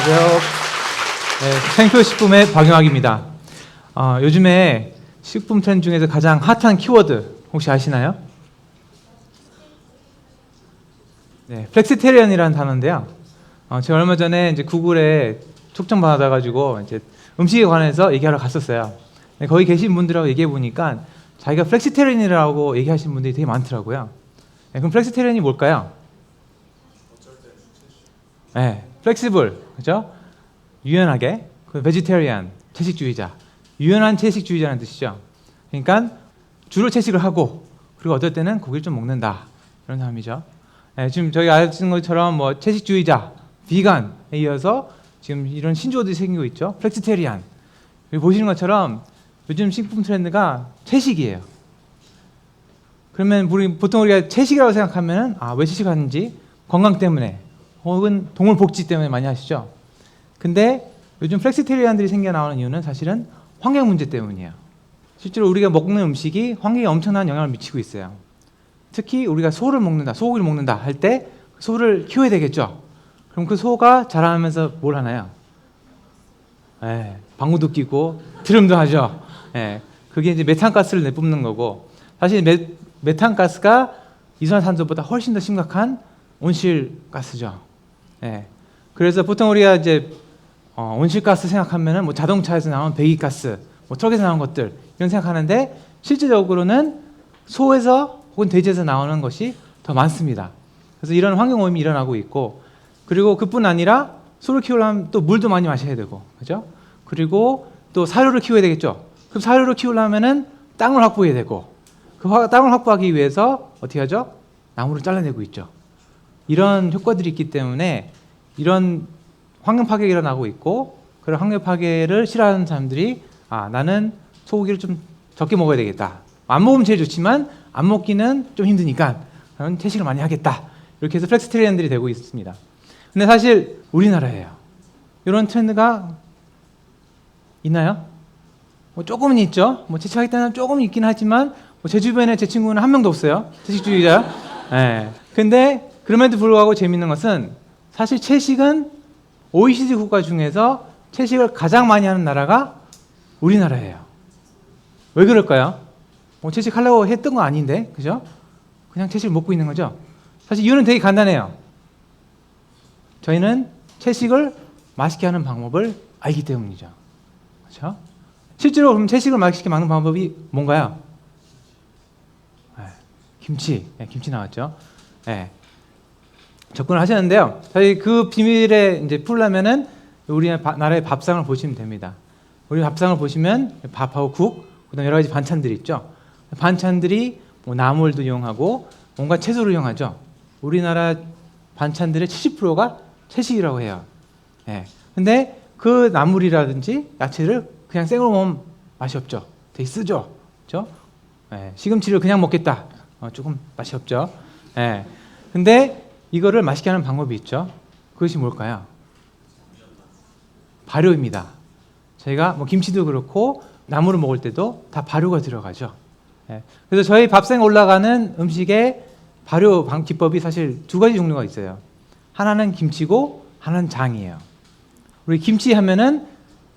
안녕하세요. 생표 식품의 박용학입니다. 요즘에 식품 트렌드 중에서 가장 핫한 키워드 혹시 아시나요? 네, 플렉시테리언이라는 단어인데요. 제가 얼마 전에 이제 구글에 초청 받아가지고 이제 음식에 관해서 얘기하러 갔었어요. 네, 거기 계신 분들하고 얘기해 보니까 자기가 플렉시테리언이라고 얘기하시는 분들이 되게 많더라고요. 네, 그럼 플렉시테리언이 뭘까요? 네, 플렉시블, 그죠? 유연하게. 그 베지테리안, 채식주의자. 유연한 채식주의자라는 뜻이죠. 그러니까 주로 채식을 하고 그리고 어떨 때는 고기를 좀 먹는다 이런 사람이죠. 네, 지금 저희가 아시는 것처럼 뭐 채식주의자, 비건에 이어서 지금 이런 신조어들이 생기고 있죠. 플렉시테리안. 여기 보시는 것처럼 요즘 식품 트렌드가 채식이에요. 그러면 보통 우리가 채식이라고 생각하면 왜 채식하는지 건강 때문에 혹은 동물 복지 때문에 많이 하시죠. 근데 요즘 플렉시테리안들이 생겨나오는 이유는 사실은 환경 문제 때문이에요. 실제로 우리가 먹는 음식이 환경에 엄청난 영향을 미치고 있어요. 특히 우리가 소를 먹는다, 소고기를 먹는다 할 때 소를 키워야 되겠죠. 그럼 그 소가 자라면서 뭘 하나요? 방구도 끼고 트림도 하죠. 그게 이제 메탄가스를 내뿜는 거고, 사실 메탄가스가 이산화탄소보다 훨씬 더 심각한 온실가스죠. 그래서 보통 우리가 이제 온실가스 생각하면은 뭐 자동차에서 나온 배기가스, 뭐 트럭에서 나온 것들 이런 생각하는데 실질적으로는 소에서 혹은 돼지에서 나오는 것이 더 많습니다. 그래서 이런 환경 오염이 일어나고 있고, 그리고 그뿐 아니라 소를 키우려면 또 물도 많이 마셔야 되고, 그죠? 그리고 또 사료를 키워야 되겠죠. 그럼 사료를 키우려면은 땅을 확보해야 되고, 그 땅을 확보하기 위해서 어떻게 하죠? 나무를 잘라내고 있죠. 이런 효과들이 있기 때문에 이런 환경 파괴가 일어나고 있고, 그런 환경 파괴를 싫어하는 사람들이 나는 소고기를 좀 적게 먹어야 되겠다. 안 먹으면 제일 좋지만 안 먹기는 좀 힘드니까 나는 채식을 많이 하겠다. 이렇게 해서 플렉시테리안들이 되고 있습니다. 근데 사실 우리나라예요. 이런 트렌드가 있나요? 뭐 조금은 있죠. 뭐 채식하겠다는 조금은 있긴 하지만 제 주변에 제 친구는 한 명도 없어요. 채식주의자. 근데 그럼에도 불구하고 재밌는 것은 사실 채식은 OECD 국가 중에서 채식을 가장 많이 하는 나라가 우리나라예요. 왜 그럴까요? 채식하려고 했던 거 아닌데, 그죠? 그냥 채식을 먹고 있는 거죠. 사실 이유는 되게 간단해요. 저희는 채식을 맛있게 하는 방법을 알기 때문이죠. 그렇죠? 실제로 그럼 채식을 맛있게 먹는 방법이 뭔가요? 김치. 김치 나왔죠. 접근을 하셨는데요. 저희 그 비밀에 이제 풀려면은 우리나라의 밥상을 보시면 됩니다. 우리 밥상을 보시면 밥하고 국, 그다음 여러 가지 반찬들이 있죠. 반찬들이 뭐 나물도 이용하고 온갖 채소를 이용하죠. 우리나라 반찬들의 70%가 채식이라고 해요. 근데 그 나물이라든지 야채를 그냥 생으로 먹으면 맛이 없죠. 되게 쓰죠. 그렇죠? 시금치를 그냥 먹겠다. 조금 맛이 없죠. 근데 이거를 맛있게 하는 방법이 있죠. 그것이 뭘까요? 발효입니다. 저희가 뭐 김치도 그렇고 나물을 먹을 때도 다 발효가 들어가죠. 그래서 저희 밥상에 올라가는 음식의 발효 기법이 사실 두 가지 종류가 있어요. 하나는 김치고 하나는 장이에요. 우리 김치 하면은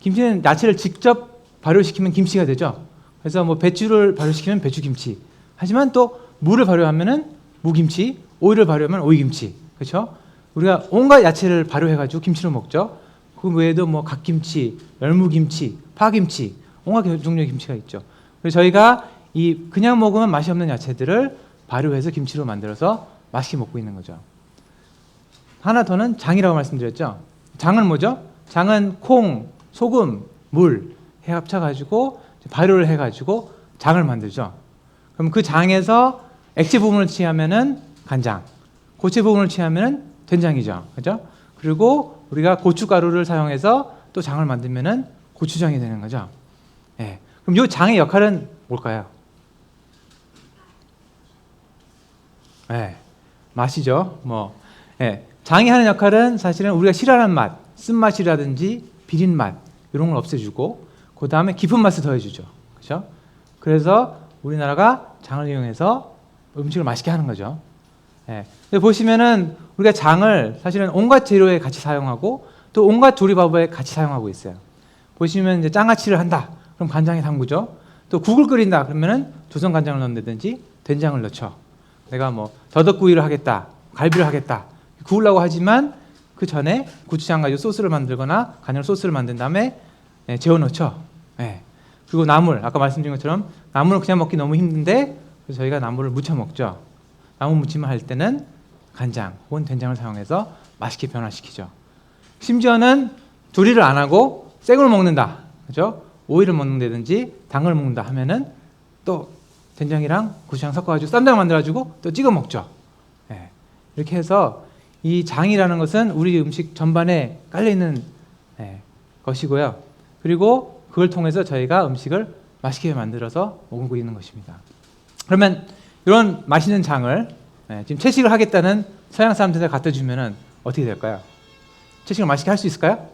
김치는 야채를 직접 발효시키면 김치가 되죠. 그래서 뭐 배추를 발효시키면 배추김치. 하지만 또 무를 발효하면은 무김치, 오이를 발효하면 오이김치. 그렇죠? 우리가 온갖 야채를 발효해가지고 김치를 먹죠. 그 외에도 뭐 갓김치, 열무김치, 파김치, 온갖 종류의 김치가 있죠. 그래서 저희가 이 그냥 먹으면 맛이 없는 야채들을 발효해서 김치로 만들어서 맛있게 먹고 있는 거죠. 하나 더는 장이라고 말씀드렸죠. 장은 뭐죠? 장은 콩, 소금, 물 합쳐가지고 발효를 해가지고 장을 만들죠. 그럼 그 장에서 액체 부분을 취하면은 간장, 고체 부분을 취하면은 된장이죠. 그죠? 그리고 우리가 고춧가루를 사용해서 또 장을 만들면은 고추장이 되는 거죠. 그럼 이 장의 역할은 뭘까요? 맛이죠. 장이 하는 역할은 사실은 우리가 싫어하는 맛, 쓴맛이라든지 비린 맛 이런 걸 없애주고 그 다음에 깊은 맛을 더해주죠. 그렇죠? 그래서 우리나라가 장을 이용해서 음식을 맛있게 하는 거죠. 보시면은 우리가 장을 사실은 온갖 재료에 같이 사용하고 또 온갖 조리법에 같이 사용하고 있어요. 보시면 이제 장아찌를 한다. 그럼 간장에 담그죠. 또 국을 끓인다. 그러면은 조선 간장을 넣는다든지 된장을 넣죠. 내가 뭐 더덕구이를 하겠다, 갈비를 하겠다, 구우려고 하지만 그 전에 고추장 가지고 소스를 만들거나 간장 소스를 만든 다음에 재워 넣죠. 그리고 나물, 아까 말씀드린 것처럼 나물은 그냥 먹기 너무 힘든데 그래서 저희가 나물을 무쳐 먹죠. 나물 무침을 할 때는 간장 혹은 된장을 사용해서 맛있게 변화시키죠. 심지어는 조리를 안 하고 생으로 먹는다, 그죠? 오이를 먹는다든지 당을 먹는다 하면은 또 된장이랑 고추장 섞어가지고 쌈장 만들어가지고 또 찍어 먹죠. 이렇게 해서 이 장이라는 것은 우리 음식 전반에 깔려 있는 것이고요. 그리고 그걸 통해서 저희가 음식을 맛있게 만들어서 먹고 있는 것입니다. 그러면 이런 맛있는 장을 지금 채식을 하겠다는 서양 사람들한테 갖다 주면은 어떻게 될까요? 채식을 맛있게 할 수 있을까요?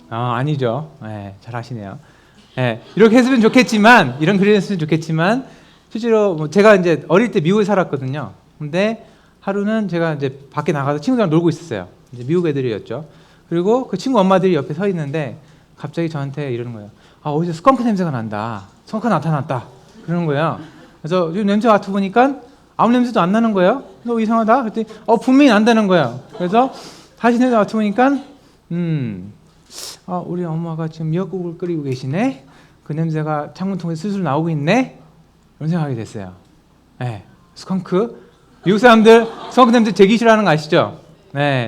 아니죠. 잘 하시네요. 이렇게 했으면 좋겠지만, 이런 그림 했으면 좋겠지만, 실제로 뭐 제가 이제 어릴 때 미국에 살았거든요. 근데 하루는 제가 이제 밖에 나가서 친구들이랑 놀고 있었어요. 이제 미국 애들이었죠. 그리고 그 친구 엄마들이 옆에 서 있는데 갑자기 저한테 이러는 거예요. 어디서 스컹크 냄새가 난다. 스컹크가 나타났다. 그러는 거예요. 그래서 지금 냄새 맡아보니까 아무 냄새도 안 나는 거예요. 너 이상하다. 그랬더니 분명히 난다는 거예요. 그래서 다시 냄새 맡아보니까 우리 엄마가 지금 미역국을 끓이고 계시네. 그 냄새가 창문 통해서 슬슬 나오고 있네. 이런 생각이 됐어요. 스컹크. 미국 사람들 스컹크 냄새 되게 싫어하는 거 아시죠?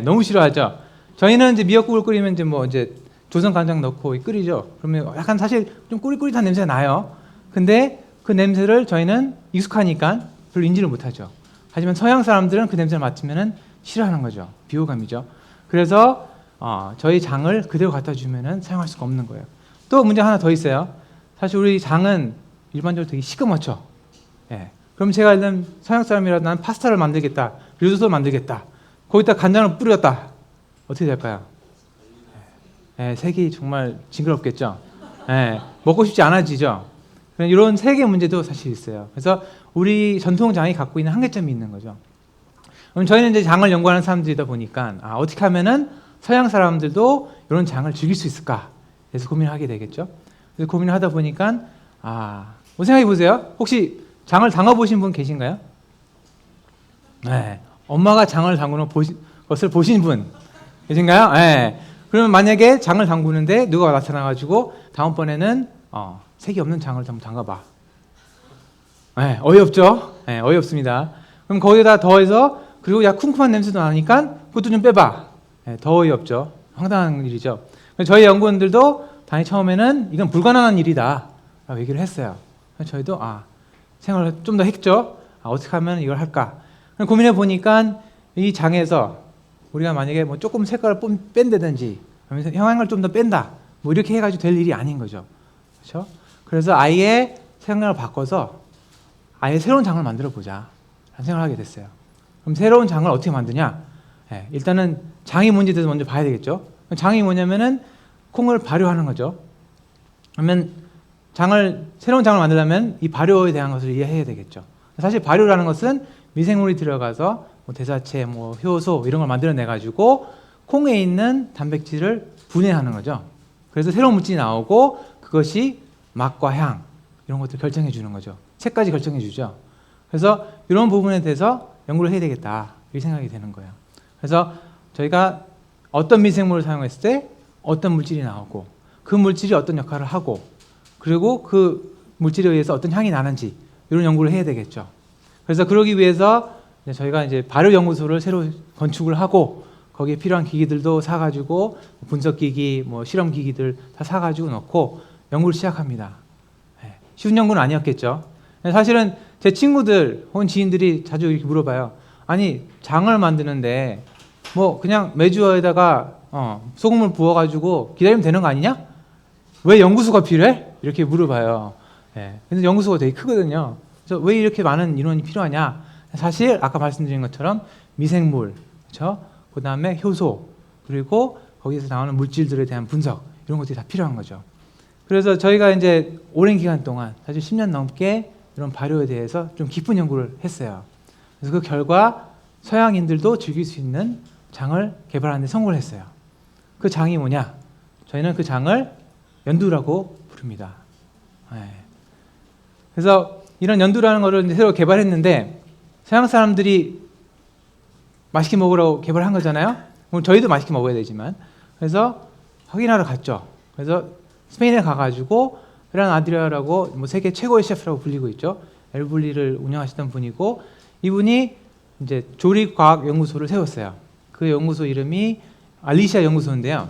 너무 싫어하죠. 저희는 이제 미역국을 끓이면 이제 조선 간장 넣고 끓이죠. 그러면 약간 사실 좀 꾸릿꾸릿한 냄새가 나요. 근데 그 냄새를 저희는 익숙하니까 별로 인지를 못하죠. 하지만 서양 사람들은 그 냄새를 맡으면은 싫어하는 거죠. 비호감이죠. 그래서 저희 장을 그대로 갖다 주면은 사용할 수가 없는 거예요. 또 문제 하나 더 있어요. 사실 우리 장은 일반적으로 되게 시커멓죠. 그럼 제가 일단 서양 사람이라도 나는 파스타를 만들겠다, 리조또를 만들겠다, 거기다 간장을 뿌렸다. 어떻게 될까요? 색이 정말 징그럽겠죠. 먹고 싶지 않아지죠. 이런 색의 문제도 사실 있어요. 그래서 우리 전통장이 갖고 있는 한계점이 있는 거죠. 그럼 저희는 이제 장을 연구하는 사람들이다 보니까 어떻게 하면은 서양 사람들도 이런 장을 즐길 수 있을까? 그래서 고민을 하게 되겠죠. 그래서 고민을 하다 보니까 생각해 보세요. 혹시 장을 담가보신 분 계신가요? 엄마가 장을 담그는 것을 보신 분 계신가요? 그러면 만약에 장을 담그는데 누가 나타나가지고 다음번에는 색이 없는 장을 한번 담가봐. 어이없죠? 어이없습니다. 그럼 거기다 더해서 그리고 쿰쿰한 냄새도 나니까 그것도 좀 빼봐. 더 어이없죠? 황당한 일이죠. 저희 연구원들도 당연히 처음에는 이건 불가능한 일이다 라고 얘기를 했어요. 저희도 생각을 좀 더 했죠. 어떻게 하면 이걸 할까? 고민해 보니까 이 장에서 우리가 만약에 뭐 조금 색깔을 뺀다든지 형광을 좀 더 뺀다, 뭐 이렇게 해가지고 될 일이 아닌 거죠. 그렇죠? 그래서 아예 생각을 바꿔서 아예 새로운 장을 만들어 보자 라는 생각을 하게 됐어요. 그럼 새로운 장을 어떻게 만드냐? 일단은 장이 뭔지 대해서 먼저 봐야 되겠죠. 장이 뭐냐면은 콩을 발효하는 거죠. 그러면 새로운 장을 만들려면 이 발효에 대한 것을 이해해야 되겠죠. 사실 발효라는 것은 미생물이 들어가서 뭐 대사체, 뭐 효소 이런 걸 만들어내 가지고 콩에 있는 단백질을 분해하는 거죠. 그래서 새로운 물질이 나오고 그것이 맛과 향 이런 것들을 결정해 주는 거죠. 색까지 결정해 주죠. 그래서 이런 부분에 대해서 연구를 해야 되겠다 이 생각이 되는 거예요. 그래서 저희가 어떤 미생물을 사용했을 때 어떤 물질이 나오고 그 물질이 어떤 역할을 하고 그리고 그 물질에 의해서 어떤 향이 나는지 이런 연구를 해야 되겠죠. 그래서 그러기 위해서 저희가 이제 발효 연구소를 새로 건축을 하고 거기에 필요한 기기들도 사가지고 분석기기, 뭐 실험기기들 다 사가지고 넣고 연구를 시작합니다. 쉬운 연구는 아니었겠죠. 사실은 제 친구들 혹은 지인들이 자주 이렇게 물어봐요. 아니 장을 만드는데 뭐 그냥 메주어에다가 소금을 부어가지고 기다리면 되는 거 아니냐? 왜 연구소가 필요해? 이렇게 물어봐요. 근데 연구소가 되게 크거든요. 그래서 왜 이렇게 많은 인원이 필요하냐? 사실 아까 말씀드린 것처럼 미생물, 그렇죠? 그 다음에 효소, 그리고 거기서 나오는 물질들에 대한 분석 이런 것들이 다 필요한 거죠. 그래서 저희가 이제 오랜 기간 동안 사실 10년 넘게 이런 발효에 대해서 좀 깊은 연구를 했어요. 그래서 그 결과 서양인들도 즐길 수 있는 장을 개발하는 데 성공을 했어요. 그 장이 뭐냐? 저희는 그 장을 연두라고 부릅니다. 그래서 이런 연두라는 거를 이제 새로 개발했는데 서양 사람들이 맛있게 먹으라고 개발한 거잖아요. 물론 저희도 맛있게 먹어야 되지만 그래서 확인하러 갔죠. 그래서 스페인에 가가지고 페란 아드리아라고 뭐 세계 최고의 셰프라고 불리고 있죠. 엘블리를 운영하시던 분이고 이분이 이제 조리과학연구소를 세웠어요. 그 연구소 이름이 알리시아 연구소인데요.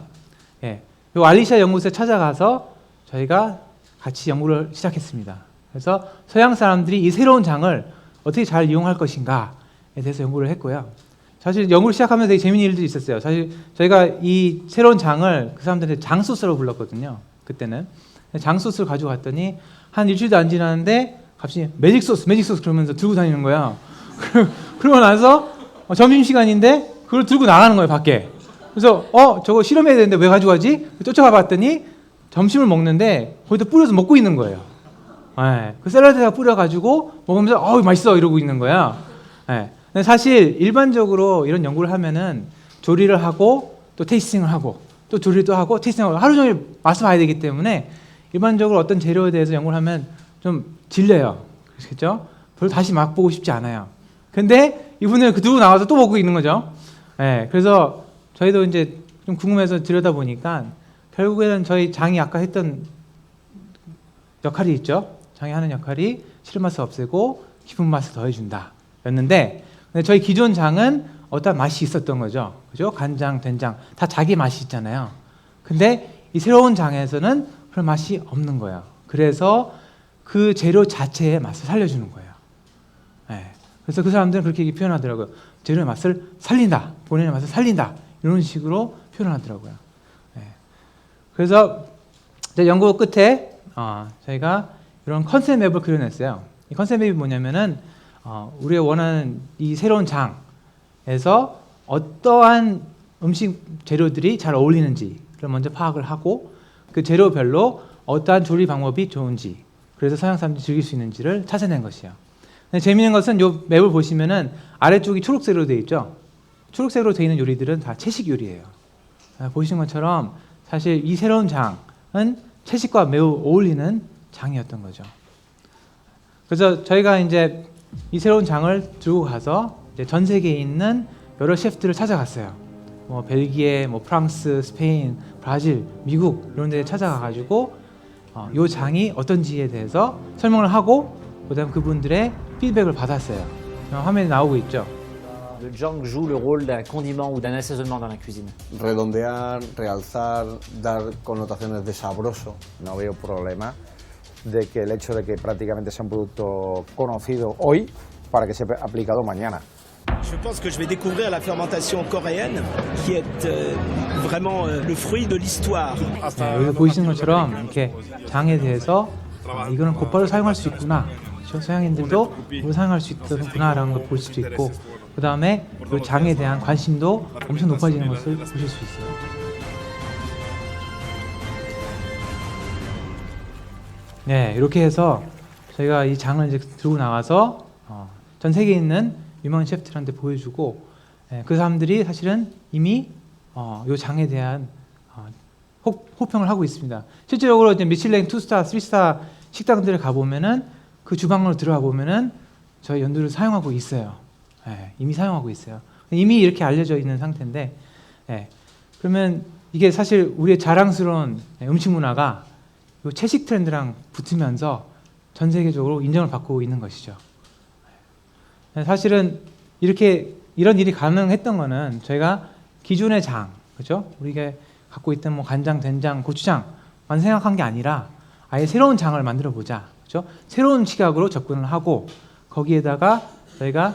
예, 요 알리시아 연구소에 찾아가서 저희가 같이 연구를 시작했습니다. 그래서 서양 사람들이 이 새로운 장을 어떻게 잘 이용할 것인가에 대해서 연구를 했고요. 사실 연구를 시작하면서 되게 재미있는 일들이 있었어요. 사실 저희가 이 새로운 장을 그 사람들한테 장소스라고 불렀거든요. 그때는 장소스를 가지고 갔더니 한 일주일도 안 지났는데 갑자기 매직 소스 그러면서 들고 다니는 거야. 그러고 나서 점심시간인데 그걸 들고 나가는 거예요, 밖에. 그래서 저거 실험해야 되는데 왜 가져가지? 쫓아가 봤더니 점심을 먹는데 거기다 뿌려서 먹고 있는 거예요. 그 샐러드에다 뿌려가지고 먹으면서 맛있어 이러고 있는 거야. 근데 사실 일반적으로 이런 연구를 하면은 조리를 하고 또 테이스팅을 하고 또 조리를 또 하고 테이스팅을 하고 하루 종일 맛을 봐야 되기 때문에 일반적으로 어떤 재료에 대해서 연구를 하면 좀 질려요. 그렇죠? 별로 다시 맛보고 싶지 않아요. 근데 이분은 그 두고 나와서 또 먹고 있는 거죠. 그래서 저희도 이제 좀 궁금해서 들여다보니까 결국에는 저희 장이 아까 했던 역할이 있죠. 장이 하는 역할이 싫은 맛을 없애고 깊은 맛을 더해준다 였는데 근데 저희 기존 장은 어떤 맛이 있었던 거죠. 그죠? 간장, 된장 다 자기 맛이 있잖아요. 근데 이 새로운 장에서는 그런 맛이 없는 거예요. 그래서 그 재료 자체의 맛을 살려주는 거예요. 그래서 그 사람들은 그렇게 얘기 표현하더라고요. 재료의 맛을 살린다. 본인의 맛을 살린다. 이런 식으로 표현을 하더라고요. 그래서 이제 연구 끝에 저희가 이런 컨셉 맵을 그려냈어요. 이 컨셉 맵이 뭐냐면은 우리가 원하는 이 새로운 장에서 어떠한 음식 재료들이 잘 어울리는지를 먼저 파악을 하고 그 재료별로 어떠한 조리 방법이 좋은지 그래서 서양 사람들이 즐길 수 있는지를 찾아낸 것이에요. 근데 재미있는 것은 이 맵을 보시면은 아래쪽이 초록색으로 되어 있죠. 초록색으로 되어 있는 요리들은 다 채식 요리예요. 보시는 것처럼 사실 이 새로운 장은 채식과 매우 어울리는 장이었던 거죠. 그래서 저희가 이제 이 새로운 장을 들고 가서 이제 전 세계에 있는 여러 셰프들을 찾아갔어요. 뭐 벨기에, 뭐 프랑스, 스페인, 브라질, 미국 이런 데 찾아가가지고 이 장이 어떤지에 대해서 설명을 하고 그다음 그분들의 피드백을 받았어요. 화면에 나오고 있죠. Le jang joue le rôle d'un condiment ou d'un assaisonnement dans la cuisine. Redondear, realzar, dar connotaciones de sabroso. No veo problema de que el hecho de que prácticamente sea un producto conocido hoy para que sea aplicado mañana. Je pense que je vais découvrir la fermentation coréenne qui est vraiment le fruit de l'histoire. 여기 보시는 것처럼 이렇게 장에 대해서 이거는 곧바로 사용할 수 있구나. 그렇죠? 서양인들도 이거 사용할 수 있구나라는 걸 볼 수도 있고 그 다음에 그 장에 대한 관심도 엄청 높아지는 것을 보실 수 있어요. 네, 이렇게 해서 저희가 이 장을 이제 들고 나가서 전 세계에 있는 유명한 셰프들한테 보여주고 그 사람들이 사실은 이미 이 장에 대한 호평을 하고 있습니다. 실제적으로 이제 미슐랭 2스타, 3스타 식당들에 가보면은 그 주방으로 들어가 보면은 저희 연두를 사용하고 있어요. 이미 사용하고 있어요. 이미 이렇게 알려져 있는 상태인데 그러면 이게 사실 우리의 자랑스러운 음식 문화가 이 채식 트렌드랑 붙으면서 전 세계적으로 인정을 받고 있는 것이죠. 사실은 이런 일이 가능했던 거는 저희가 기존의 장, 그죠? 우리가 갖고 있던 뭐 간장, 된장, 고추장만 생각한 게 아니라 아예 새로운 장을 만들어 보자, 그죠? 새로운 시각으로 접근을 하고 거기에다가 저희가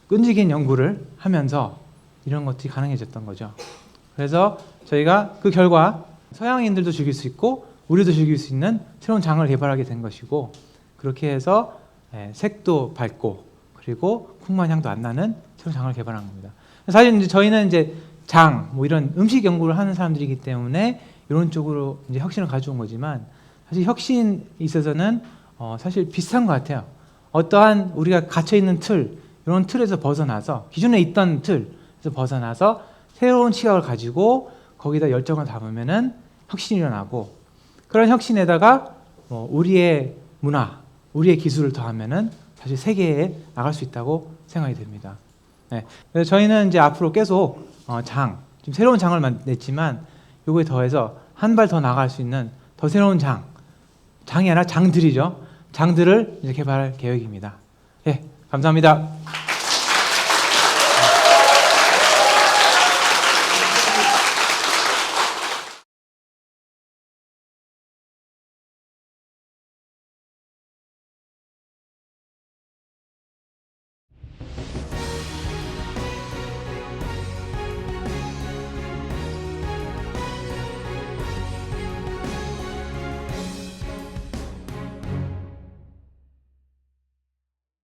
끈질긴 연구를 하면서 이런 것들이 가능해졌던 거죠. 그래서 저희가 그 결과 서양인들도 즐길 수 있고 우리도 즐길 수 있는 새로운 장을 개발하게 된 것이고 그렇게 해서 색도 밝고 그리고 쿵만 향도 안 나는 새로운 장을 개발한 겁니다. 사실 이제 저희는 이제 장, 뭐 이런 음식 연구를 하는 사람들이기 때문에 이런 쪽으로 이제 혁신을 가져온 거지만 사실 혁신에 있어서는 사실 비슷한 것 같아요. 어떠한 우리가 갇혀 있는 틀, 이런 틀에서 벗어나서 기존에 있던 틀에서 벗어나서 새로운 시각을 가지고 거기다 열정을 담으면은 혁신이 일어나고 그런 혁신에다가 우리의 문화, 우리의 기술을 더하면은 사실 세계에 나갈 수 있다고 생각이 됩니다. 네. 그래서 저희는 이제 앞으로 계속 지금 새로운 장을 냈지만 요거에 더해서 한 발 더 나갈 수 있는 더 새로운 장이 아니라 장들이죠. 장들을 이제 개발할 계획입니다. 예, 감사합니다.